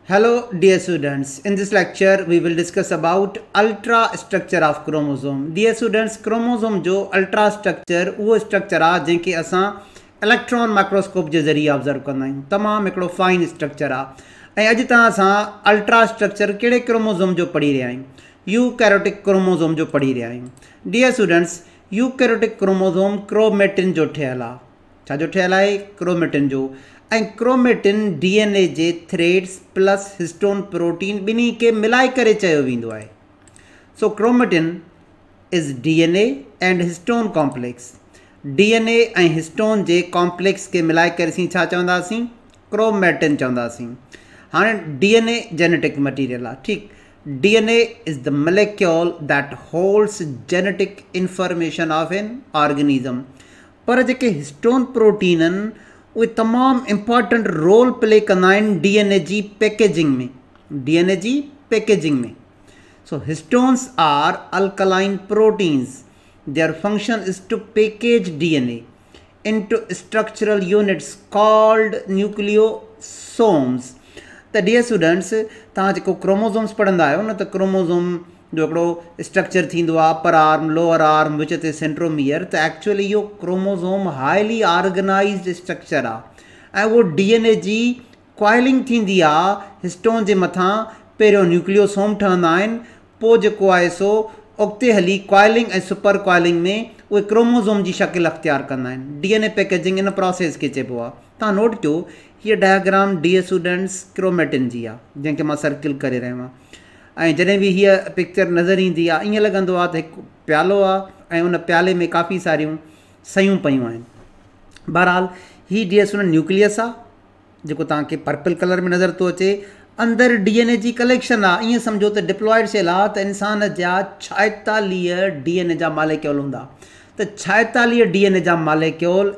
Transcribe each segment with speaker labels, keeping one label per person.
Speaker 1: Hello dear students, in this lecture we will discuss about ultra structure of chromosome. Dear students, chromosome जो ultra structure वो structure आहे जंहिंखे असां electron microscope जे ज़रिए observe कंदा आहियूं. तमामु हिकिड़ो फाइन स्ट्रक्चर आहे. ऐं अॼु तव्हां सां अल्ट्रा स्ट्रक्चर कहिड़े क्रोमोज़ोम जो पढ़ी रहिया आहियूं? यूकैरियोटिक क्रोमोज़ोम जो पढ़ी रहिया आहियूं. Dear students, eukaryotic chromosome chromatin जो ठहियलु आहे. छा जो ठहियलु आहे? क्रोमेटिन जो. ऐं क्रोमेटिन DNA जे थ्रेड्स प्लस हिस्टोन प्रोटीन ॿिन्ही खे मिलाए करे चयो वेंदो आहे. So chromatin is DNA and histone complex. DNA ऐं हिस्टोन जे कॉम्प्लेक्स खे मिलाए करे असीं छा चवंदासीं? क्रोमेटिन चवंदासीं. हाणे DNA जेनेटिक मटीरियल आहे. ठीकु. DNA is the molecule that holds genetic information of an organism. पर जेके हिस्टोन प्रोटीन आहिनि उहे तमामु इम्पॉर्टेंट रोल प्ले कंदा आहिनि DNA जी पैकेजिंग में. DNA जी पैकेजिंग में. So histones are alkaline proteins. Their function is to package DNA into structural units called nucleosomes. त डियर स्टूडेंट्स, तव्हां जेको क्रोमोज़ोम्स पढ़ंदा आहियो न, त क्रोमोज़ोम जो हिकिड़ो स्ट्रक्चर थींदो आहे, अपर आर्म, लोअर आर्म, विच ते सेंट्रोमियर. त एक्चुअली इहो क्रोमोज़ोम हाईली ऑर्गेनाइज़्ड स्ट्रक्चर आहे. ऐं उहो DNA जी क्वाइलिंग थींदी आहे हिस्टोन जे मथां. पहिरियों न्यूक्लियोसोम ठहंदा आहिनि, पोइ जेको आहे सो अॻिते हली क्वाइलिंग ऐं सुपर क्वाइलिंग में उहे क्रोमोज़ोम जी शकिल अख़्तियार कंदा आहिनि. DNA पैकेजिंग इन प्रोसेस खे चइबो आहे. तव्हां नोट कयो, हीअ डायग्राम डियर स्टूडेंट्स क्रोमेटिन जी आहे, जंहिंखे मां सर्किल करे रहियो आहियां. ऐं जॾहिं बि हीअ पिक्चर नज़र ईंदी आहे ईअं लॻंदो आहे त हिकु प्यालो आहे ऐं उन प्याले में काफ़ी सारियूं सयूं पयूं आहिनि. बहरहाल हीअ डियर स्टूडेंट न्यूक्लियस आहे, जेको तव्हांखे पर्पल कलर में नज़र थो अचे. अंदरि DNA जी कलेक्शन आहे. ईअं सम्झो त डिप्लॉइड सेल आहे, त इंसान जा 46 DNA जा मालिक्यूल हूंदा. त 46 DNA जा मालिक्यूल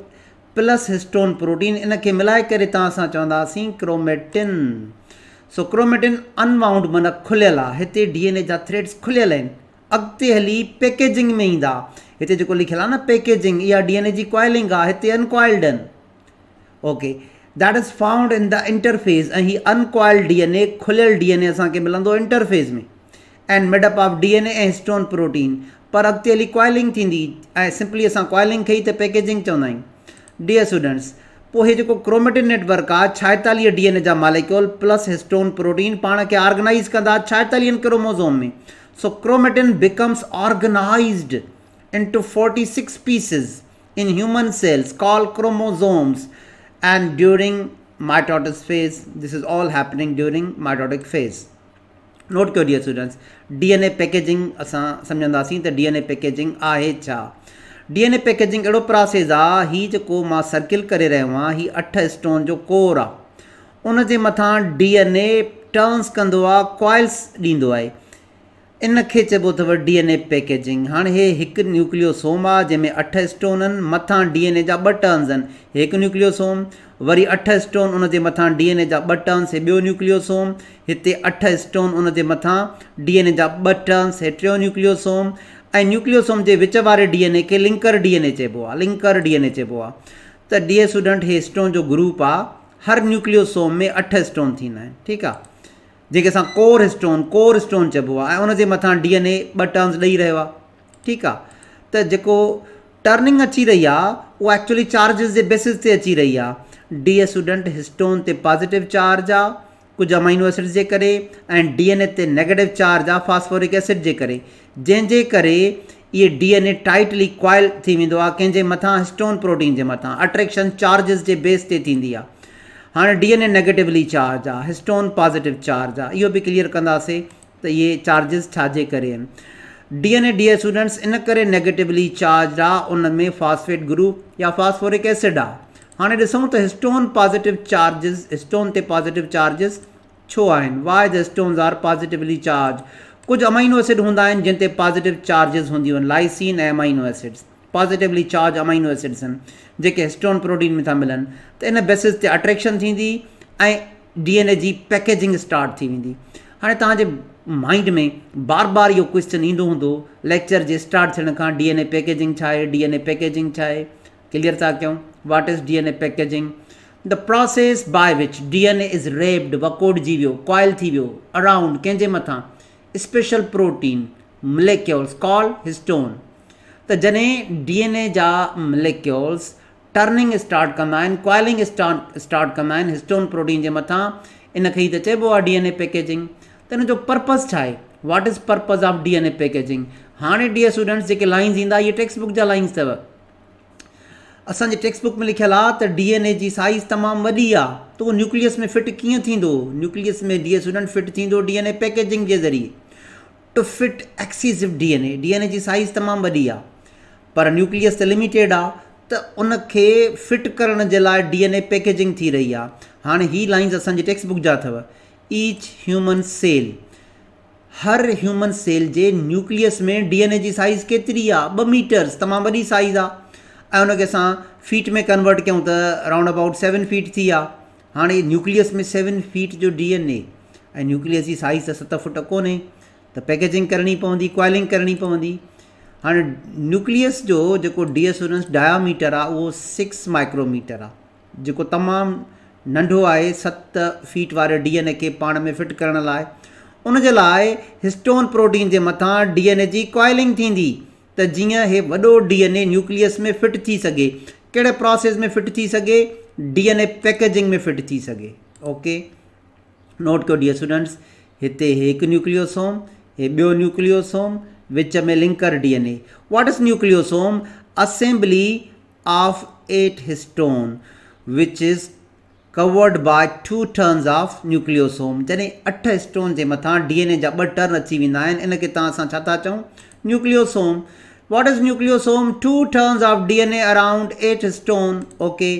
Speaker 1: प्लस हिस्टोन प्रोटीन, इन खे मिलाए करे तव्हां सां चवंदासीं क्रोमेटिन. सो क्रोमेटिन अनवाउंड माना खुलियल आहे. हिते DNA जा थ्रेड्स खुलियल आहिनि. अॻिते हली पैकेजिंग में ईंदा. हिते जेको लिखियलु आहे न पैकेजिंग, इहा DNA जी क्वाइलिंग आहे. हिते अनक्वाइल्ड आहिनि. Okay, that is found in the interface. ऐं ही अनक्वाइल्ड DNA, खुलियल DNA असांखे मिलंदो इंटरफेस में. एंड मेडअप ऑफ DNA ऐं हिस्टोन प्रोटीन. पर अॻिते हली क्वाइलिंग थींदी. ऐं सिंपली असां क्वाइलिंग खे ई त पैकेजिंग चवंदा आहियूं. डियर स्टूडेंट्स, पोइ हे जेको क्रोमेटिन नेटवर्क आहे, 46 DNA जा मालिक्यूल प्लस हिस्टोन प्रोटीन पाण खे ऑर्गेनाइज़ कंदा 46 क्रोमोज़ोम में. So chromatin becomes organized into 46 pieces in human cells called chromosomes. And during mitosis phase, this is all happening during mitotic phase. Note कयो dear students, DNA packaging असां सम्झंदासीं त DNA packaging आहे छा. DNA packaging अहिड़ो process आहे. हीअ जेको मां सर्किल करे रहियो आहियां, हीअ 8 स्टोन जो कोर आहे. उन जे मथां DNA टर्न्स कंदो आहे, क्वाइल्स ॾींदो आहे. इन खे चइबो अथव DNA पैकेजिंग. हाणे हे हिकु न्यूक्लियोसोम आहे जंहिंमें 8 स्टोन आहिनि. मथां DNA जा 2 टर्न्स आहिनि. हिकु न्यूक्लियोसोम, वरी 8 स्टोन, उन जे मथां DNA जा 2 टर्न्स, हे ॿियो न्यूक्लियोसोम. हिते 8 स्टोन, उन जे मथां DNA जा 2 टर्न्स, हे टियों न्यूक्लियोसोम. ऐं न्यूक्लियोसोम जे विच वारे DNA खे लिंकर DNA चइबो आहे. लिंकर DNA चइबो आहे. त डियर स्टूडेंट, हे स्टोन जो ग्रुप आहे. हर न्यूक्लियोसोम में 8 स्टोन थींदा आहिनि. ठीकु आहे, जेके असां कोर स्टोन चइबो आहे. ऐं उनजे मथां DNA 2 टर्न्स ॾेई रहियो आहे. ठीकु आहे. त जेको टर्निंग अची रही आहे उहा एक्चुअली चार्जिस जे बेसिस ते अची रही आहे. डियर स्टूडेंट, हिस्टोन ते पॉज़िटिव चार्ज आहे कुझु अमाइनो एसिड जे करे, ऐं DNA ते नेगेटिव चार्ज आहे फास्फोरिक एसिड जे करे, जंहिंजे करे इहे DNA टाइटली क्वाइल थी वेंदो आहे कंहिंजे मथां, हिस्टोन प्रोटीन जे मथां. अट्रैक्शन चार्जिस जे बेस ते थींदी आहे. हाणे DNA नेगेटिवली चार्ज आहे, हिस्टोन पॉज़िटिव चार्ज आहे. इहो बि क्लियर कंदासीं त इहे चार्जिस छाजे करे आहिनि. DNA डियर स्टूडेंट्स इन करे नेगेटिवली चार्ज आहे, उन में फॉस्फेट ग्रुप या फास्फोरिक एसिड आहे. हाणे ॾिसूं त हिस्टोन पॉज़िटिव चार्जिस, हिस्टोन ते पॉज़िटिव चार्जिस छो आहिनि? Why the histones are positively charge. कुझु अमाइनो एसिड हूंदा आहिनि जिन ते पॉज़िटिव चार्जिस हूंदियूं आहिनि. लाइसिन ऐं amino acids positively charge amino acids आहिनि जेके हिस्टोन प्रोटीन में था मिलनि. त इन बेसिस ते अट्रैक्शन थींदी ऐं DNA जी पैकेजिंग स्टार्ट थी वेंदी. हाणे तव्हांजे माइंड में बार बार इहो क्वेश्चन ईंदो हूंदो लेक्चर जे स्टार्ट थियण खां, DNA पैकेजिंग छा आहे? DNA पैकेजिंग छा आहे? क्लियर था कयूं, what is DNA packaging. The process by which DNA is wrapped वकोड़जी वियो कॉइल थी वियो अराउंड कंहिंजे मथां special protein molecules call histone. त जॾहिं DNA जा मोलेक्यूल्स टर्निंग स्टार्ट कंदा आहिनि कॉइलिंग स्टार्ट कंदा आहिनि हिस्टोन प्रोटीन जे मथां, इन खे ई त चइबो आहे DNA पैकेजिंग। त इन जो पर्पज़ छा आहे? What is purpose of DNA packaging? हाणे डियर स्टूडेंट्स जेके लाइन्स ईंदा इहे टेक्स्ट बुक जा लाइन्स अथव। असांजे टेक्स्ट बुक में लिखियलु आहे त DNA जी साइज़ तमामु वॾी आहे, त उहो न्यूक्लियस में फिट कीअं थींदो? न्यूक्लियस में डियर स्टूडेंट फिट थींदो DNA पैकेजिंग जे ज़रिए। टू फिट एक्सीसिव DNA जी साइज़ तमामु वॾी आहे, पर न्यूक्लियस त लिमिटेड आहे, त उन खे फिट करण जे लाइ DNA पैकेजिंग थी रही आहे। हाणे ही लाइन्स असांजी टेक्स्ट बुक जा अथव। ईच ह्यूमन सेल, हर ह्यूमन सेल जे न्यूक्लियस में DNA जी साइज़ केतिरी आहे? 2 मीटर्स, तमामु वॾी साइज़ आहे। ऐं उनखे असां फीट में कन्वर्ट कयूं त राउंड अबाउट 7 फीट थी आहे। हाणे न्यूक्लियस में 7 फीट जो DNA ऐं न्यूक्लियस जी साइज़ त 7 फुट कोन्हे, त पैकेजिंग करणी पवंदी, कॉइलिंग करणी पवंदी। हाणे न्यूक्लियस जो जेको डियर स्टूडेंट्स डायामीटर आहे उहो 6 माइक्रोमीटर आहे, जेको तमामु नंढो आहे 7 फीट वारे DNA खे पाण में फिट करण लाइ। उन जे लाइ हिस्टोन प्रोटीन जे मथां DNA जी कॉइलिंग थींदी, त जीअं हे वॾो DNA न्यूक्लियस में फिट थी सघे। कहिड़े प्रोसेस में फिट थी सघे? DNA पैकेजिंग में फिट थी सघे। ओके, नोट कयो डियर स्टूडेंट्स, हिते हिकु न्यूक्लियोसोम, हे ॿियो न्यूक्लियोसोम, विच में linker DNA। What is nucleosome? Assembly of 8 histone which is covered by 2 turns of nucleosome. जॾहिं 8 हिस्टोन जे मथां DNA जा 2 टर्न अची वेंदा आहिनि, इन खे तव्हां असां छा था चऊं? Nucleosome. What is nucleosome? 2 turns of DNA around 8 histone. Okay,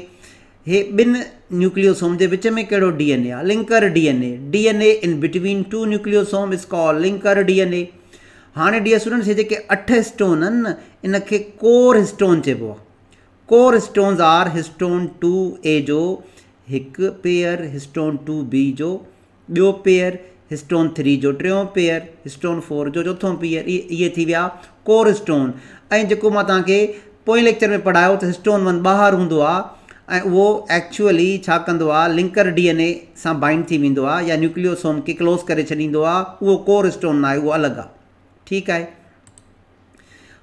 Speaker 1: हे 2 न्यूक्लियोसोम जे विच में कहिड़ो DNA आहे? Linker DNA in between 2 nucleosome is called linker DNA। हाणे डियर स्टूडेंट्स, हे जेके 8 हिस्टोन आहिनि न, इन खे कोर हिस्टोन चइबो आहे। Corps histones R histone 2A जो हिकु पेयर, हिस्टोन 2B जो ॿियो पेयर, हिस्टोन 3 जो टियों पेयर, हिस्टोन 4 जो चोथों पेयर। इहे थी विया कोर हिस्टोन। ऐं जेको मां तव्हांखे पोएं लेक्चर में पढ़ायो त हिस्टोन 1 ॿाहिरि हूंदो आहे ऐं उहो एक्चुअली छा कंदो आहे? लिंकर DNA सां बाइंड थी वेंदो आहे या न्यूक्लियोसोम खे क्लोज़ करे छॾींदो आहे। उहो कोर हिस्टोन न आहे, उहो अलॻि आहे। ठीकु आहे।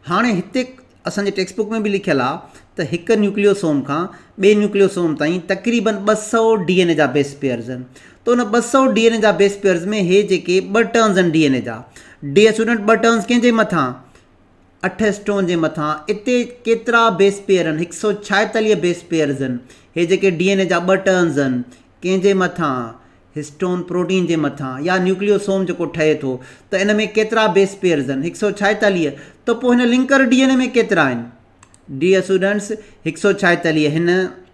Speaker 1: हाणे हिते असांजे टेक्स्ट बुक में बि लिखियलु आहे त हिकु न्यूक्लियोसोम खां ॿिए न्यूक्लियोसोम ताईं तक़रीबन 200 DNA जा बेस पेयर्स आहिनि। त उन 200 DNA जा बेस पेयर्स में हे जेके 2 टर्न्स आहिनि DNA जा, डियर स्टूडेंट 2 टर्न्स कंहिंजे मथां? 8 हिस्टोन जे मथां। इते केतिरा बेस पेयर आहिनि? 146 बेस पेयर्स आहिनि। हे जेके DNA जा 2 टर्न्स आहिनि कंहिंजे मथां? हिस्टोन प्रोटीन जे मथां या न्यूक्लियोसोम जेको ठहे थो, त इन में केतिरा बेस पेयर्स आहिनि? 146। त पोइ हिन लिंकर DNA में केतिरा आहिनि? डियर स्टूडेंट्स, 146 हिन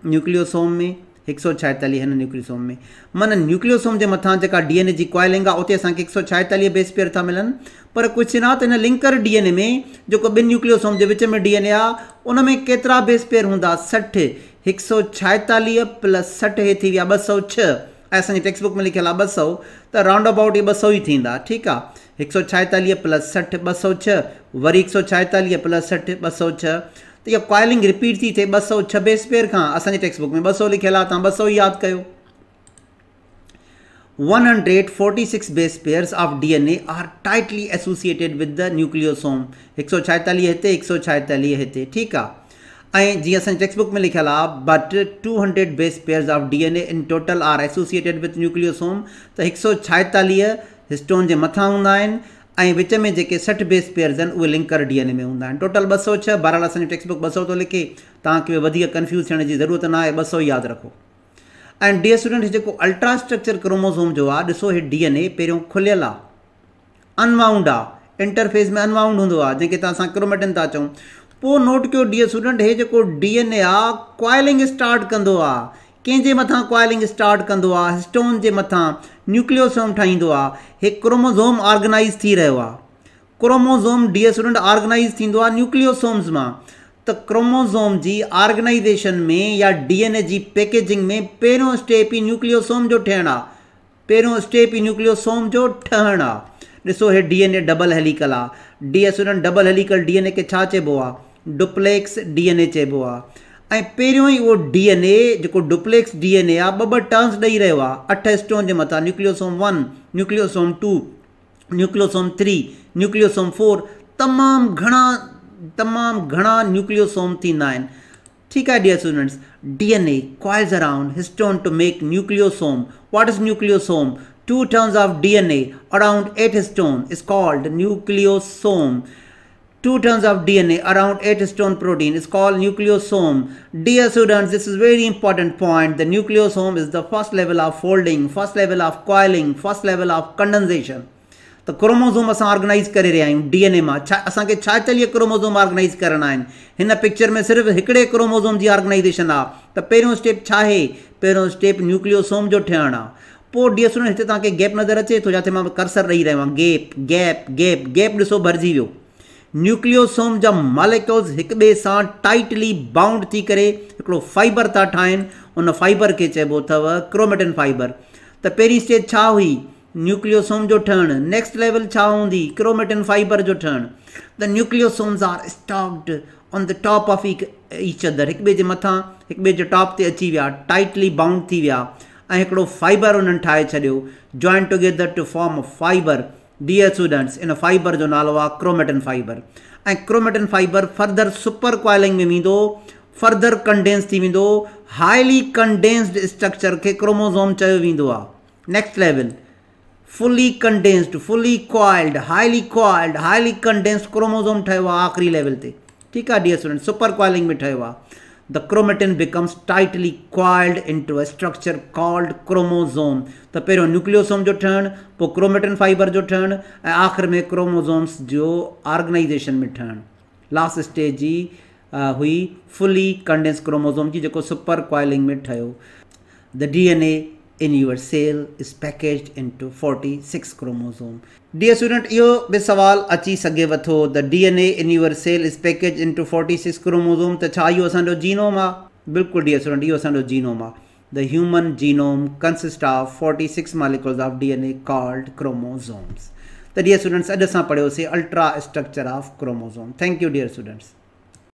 Speaker 1: न्यूक्लियोसोम में, 146 हिन न्यूक्लियोसोम में। माना न्यूक्लियोसोम जे मथां जेका DNA जी कॉइलिंग आहे उते असांखे 146 बेस पेयर था मिलनि, पर कुझु न, त हिन लिंकर DNA में जेको 2 न्यूक्लियोसोम जे विच में DNA आहे उन में केतिरा बेस पेयर हूंदा? 60। 146 + 60 हे थी विया 206। ऐं असांजी टेक्स्ट बुक में लिखियलु आहे 200, त राउंड अबाउट इहे 200 ई थींदा। ठीकु आहे। 146 + 60 206, वरी 146 + 60 206। त इहा कॉइलिंग रिपीट थी थिए 206 बेस पेयर खां। असांजी टेक्स्ट बुक में 200 लिखियलु आहे, तव्हां 200 ई यादि कयो। 146 base pairs of DNA are tightly associated with the nucleosome. 146 हिते, 146 हिते। ठीकु आहे। ऐं जीअं असांजी टेक्स्ट बुक में लिखियलु आहे, but 200 base pairs of DNA in total are associated with nucleosome. त 146 हिस्टोन जे मथां हूंदा आहिनि ऐं विच में जेके 60 बेस पेयर्स आहिनि उहे लिंकर DNA में हूंदा आहिनि। टोटल 206। बहरहाल असांजी टेक्स्ट बुक 200 थो लिखे, तव्हांखे वधीक कंफ्यूज़ थियण जी ज़रूरत न आहे, 200 यादि रखो। ऐं डियर स्टूडेंट, जेको अल्ट्रा स्ट्रक्चर क्रोमोसोम जो आहे, ॾिसो हे DNA पहिरियों खुलियल आहे, अनवाउंड आहे, इंटरफेस में अनवाउंड हूंदो आहे, जंहिंखे तव्हां असां क्रोमेटिन था चऊं। पोइ नोट कयो डियर स्टूडेंट, हे जेको DNA आहे कॉइलिंग स्टार्ट कंदो आहे। कंहिंजे मथां कॉइलिंग स्टार्ट कंदो आहे? हिस्टोन जे मथां न्यूक्लियोसोम ठाहींदो आहे। हे क्रोमोसोम ऑर्गेनाइज़ थी रहियो आहे। क्रोमोसोम डियर स्टूडेंट ऑर्गेनाइज़ थींदो आहे न्यूक्लियोसोम्स मां। त क्रोमोसोम जी ऑर्गेनाइज़ेशन में या DNA जी पैकेजिंग में पहिरियों स्टेप ई न्यूक्लियोसोम जो ठहिणु आहे। पहिरियों स्टेप ई न्यूक्लियोसोम जो ठहणु आहे। ॾिसो हे DNA डबल हेलिकल आहे। Dear student, double helical DNA खे छा चइबो आहे? डुप्लेक्स DNA चइबो आहे। ऐं पहिरियों ई उहो DNA जेको डुप्लेक्स DNA आहे ॿ टर्न्स ॾेई रहियो आहे 8 हिस्टोन जे मथां न्यूक्लियोसोम 1 न्यूक्लियोसोम 2 न्यूक्लियोसोम 3 न्यूक्लियोसोम 4 तमामु घणा न्यूक्लियोसोम थींदा आहिनि ठीक है dear students. DNA coils around histone to make nucleosome. What is nucleosome? 2 turns of DNA around 8 histone is called nucleosome. 2 turns of DNA around 8 histone protein is called nucleosome. Dear students, this is very important point. The nucleosome is the first level of folding, first level of coiling, first level of condensation. तो chromosome असां organise करे रहिया आहियूं DNA मां असांखे 46 chromosome organise करणा आहिनि हिन पिक्चर में सिर्फ़ु हिकिड़े क्रोमोसोम जी ऑर्गेनाइजेशन आहे त पहिरियों स्टेप छा आहे पहिरियों स्टेप न्यूक्लियोसोम जो ठहिणु आहे पोइ डियर स्टूडेंट हिते तव्हांखे गैप नज़र अचे थो जिते मां कर्सर ॾेई रहियो आहियां गैप ॾिसो भरिजी वियो न्यूक्लियोसोम जा मॉलिक्यूल्स हिक ॿिए सां टाइटली बाउंड थी करे हिकिड़ो फाइबर था ठाहिनि उन फाइबर खे चइबो अथव क्रोमेटिन फाइबर त पहिरीं स्टेज छा हुई न्यूक्लियोसोम जो ठहणु नेक्स्ट लेवल छा हूंदी क्रोमेटिन फाइबर जो ठहणु the nucleosomes are stacked on the top of each other हिक ॿिए जे मथां हिक ॿिए जे टॉप ते अची विया टाइटली बाउंड थी विया ऐं हिकिड़ो फाइबर उन्हनि ठाहे छॾियो join together to form a fibre dear students in fibre जो नालो आहे क्रोमेटिन फाइबर ऐं chromatin fibre further super coiling में वेंदो फर्दर कंडेंस थी वेंदो हाईली कंडेंस्ड स्ट्रक्चर खे क्रोमोसोम चयो वेंदो आहे next level fully condensed, fully coiled, highly condensed chromosome ठहियो आहे आख़िरी लेवल ते ठीकु आहे डियर स्टूडेंट सुपर कॉइलिंग में ठहियो आहे the chromatin becomes tightly coiled into a structure called chromosome त पहिरियों न्यूक्लियोसोम जो ठहणु पोइ क्रोमेटिन फाइबर जो ठहणु ऐं आख़िर में क्रोमोसोम्स जो ऑर्गेनाइजेशन में ठहणु लास्ट स्टेज जी हुई फुली कंडेंस क्रोमोसोम जी जेको सुपर कॉइलिंग में ठहियो the DNA in your cell is packaged into 46 chromosome. Dear student, इहो बि सवाल अची सघे वठो the DNA in your cell is packaged into 46 chromosome त छा इहो असांजो जीनोम आहे बिल्कुलु डियर स्टूडेंट इहो असांजो जीनोम आहे the human genome consists of 46 molecules of DNA called chromosomes. त डियर स्टूडेंट्स अॼु असां पढ़ियोसीं ultra structure of chromosome. Thank you dear students.